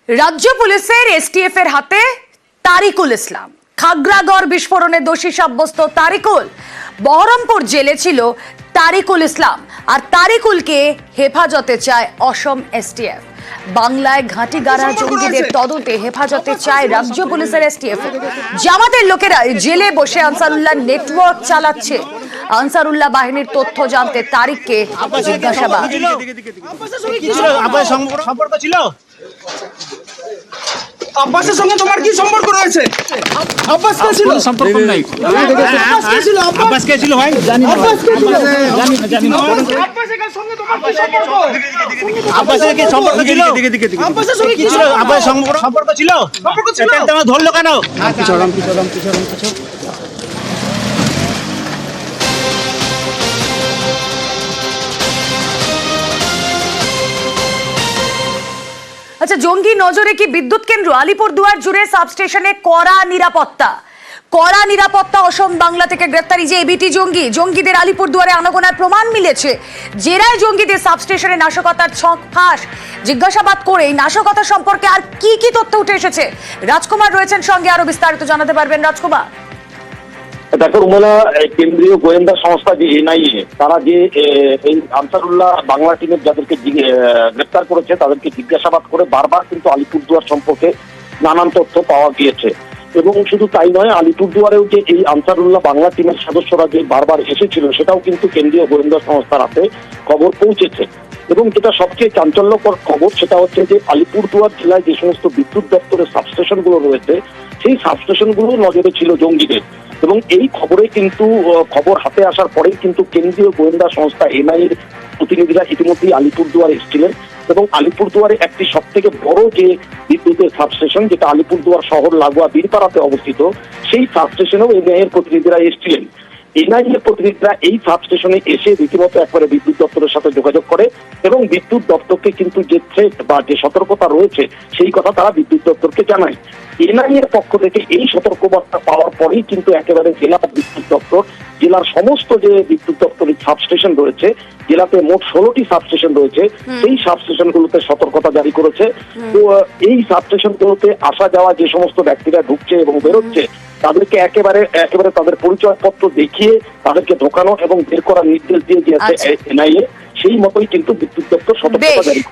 রাজ্য পুলিশের এসটিএফ এর হাতে তারিকুল ইসলাম। খাগড়াগড় বিস্ফোরণে দোষী সাব্যস্ত তারিকুল। বহরমপুর জেলে ছিল তারিকুল ইসলাম, আর তারিকুলকে হেফাজতে চায় অসম এসটিএফ। বাংলায় ঘাঁটি গাড়া জঙ্গিদের তদন্তে হেফাজতে চায় রাজ্য পুলিশের এসটিএফ। জামাতের লোকেরা জেলে বসে আনসারুল্লাহ নেটওয়ার্ক চালাচ্ছে। আনসারুল্লাহ বাহিনীর তথ্য জানতে তারিককে জিজ্ঞাসাবাদ। সম্পর্ক ছিল আব্বাসের সঙ্গে তোমার কি সম্পর্ক রয়েছে? আব্বাস কে ছিল? সম্পর্ক নাই। আব্বাস কে ছিল? আব্বাস কে ছিল ভাই? জানি না। আব্বাস কে ছিল? জানি না। আব্বাসের সঙ্গে তোমার কি সম্পর্ক? আব্বাসের কি সম্পর্ক ছিল? আব্বাসের সঙ্গে কি ছিল? আব্বাসের সম্পর্ক ছিল? সম্পর্ক ছিল? এটা তোমরা ধরলো কেন? পিছন। আচ্ছা, জঙ্গি নজরে কি বিদ্যুৎ কেন্দ্র? আলিপুরদুয়ার জুড়ে সাবস্টেশনে কড়া নিরাপত্তা। অসম বাংলা থেকে গ্রেফতারি যে এবিটি জঙ্গিদের আলিপুরদুয়ারে আনাগোনার প্রমাণ মিলেছে। জেরায় জঙ্গিদের সাবস্টেশনে নাশকতার ছক ফাঁস। জিজ্ঞাসাবাদ করে এই নাশকতা সম্পর্কে আর কি কি তথ্য উঠে এসেছে? রাজকুমার রয়েছেন সঙ্গে, আরো বিস্তারিত জানাতে পারবেন রাজকুমার। দেখো রুমেলা, কেন্দ্রীয় গোয়েন্দা সংস্থা যে এনআইএ, তারা যে এই আনসারুল্লাহ বাংলা টিমের যাদেরকে গ্রেপ্তার করেছে তাদেরকে জিজ্ঞাসাবাদ করে বারবার কিন্তু আলিপুরদুয়ার সম্পর্কে নানান তথ্য পাওয়া গিয়েছে। এবং শুধু তাই নয়, আলিপুরদুয়ারেও যে এই আনসারুল্লাহ বাংলা টিমের সদস্যরা যে বারবার এসেছিল সেটাও কিন্তু কেন্দ্রীয় গোয়েন্দা সংস্থার হাতে খবর পৌঁছেছে। এবং যেটা সবচেয়ে চাঞ্চল্যকর খবর সেটা হচ্ছে যে আলিপুরদুয়ার জেলায় যে সমস্ত বিদ্যুৎ দপ্তরের সাবস্টেশন গুলো রয়েছে সেই সাবস্টেশন গুলো নজরে ছিল জঙ্গিদের। এবং এই খবরে কিন্তু খবর হাতে আসার পরেই কিন্তু কেন্দ্রীয় গোয়েন্দা সংস্থা এনআইএর প্রতিনিধিরা ইতিমধ্যেই আলিপুরদুয়ার এসেছিলেন। এবং আলিপুরদুয়ারে একটি সব থেকে বড় যে বিদ্যুতের সাবস্টেশন, যেটা আলিপুরদুয়ার শহর লাগোয়া বীরপাড়াতে অবস্থিত, সেই সাবস্টেশনেও এনআইএর প্রতিনিধিরা এসেছিলেন। এনআইএর প্রতিনিধিরা এই সাবস্টেশনে এসে রীতিমতো একবারে বিদ্যুৎ দপ্তরের সাথে যোগাযোগ করে এবং বিদ্যুৎ দপ্তরকে কিন্তু যে থ্রেট বা যে সতর্কতা রয়েছে সেই কথা তারা বিদ্যুৎ দপ্তরকে জানায়। এনআইএর পক্ষ থেকে এই সতর্কবার্তা পাওয়ার পরেই কিন্তু একেবারে জেলা বিদ্যুৎ দপ্তর, জেলার সমস্ত যে বিদ্যুৎ দপ্তরের সাবস্টেশন রয়েছে, জেলাতে মোট 16টি সাবস্টেশন রয়েছে, সেই সাবস্টেশন গুলোতে সতর্কতা জারি করেছে। তো এই সাবস্টেশন গুলোতে আসা যাওয়া যে সমস্ত ব্যক্তিরা ঢুকছে এবং বেরোচ্ছে তাদেরকে একেবারে তাদের পরিচয়পত্র দেখিয়ে তাদেরকে ঢোকানো এবং বের করার নির্দেশ দিয়ে দিয়েছে এনআইএ। সেই মতোই কিন্তু বিদ্যুৎ দপ্তর সতর্কতা জারি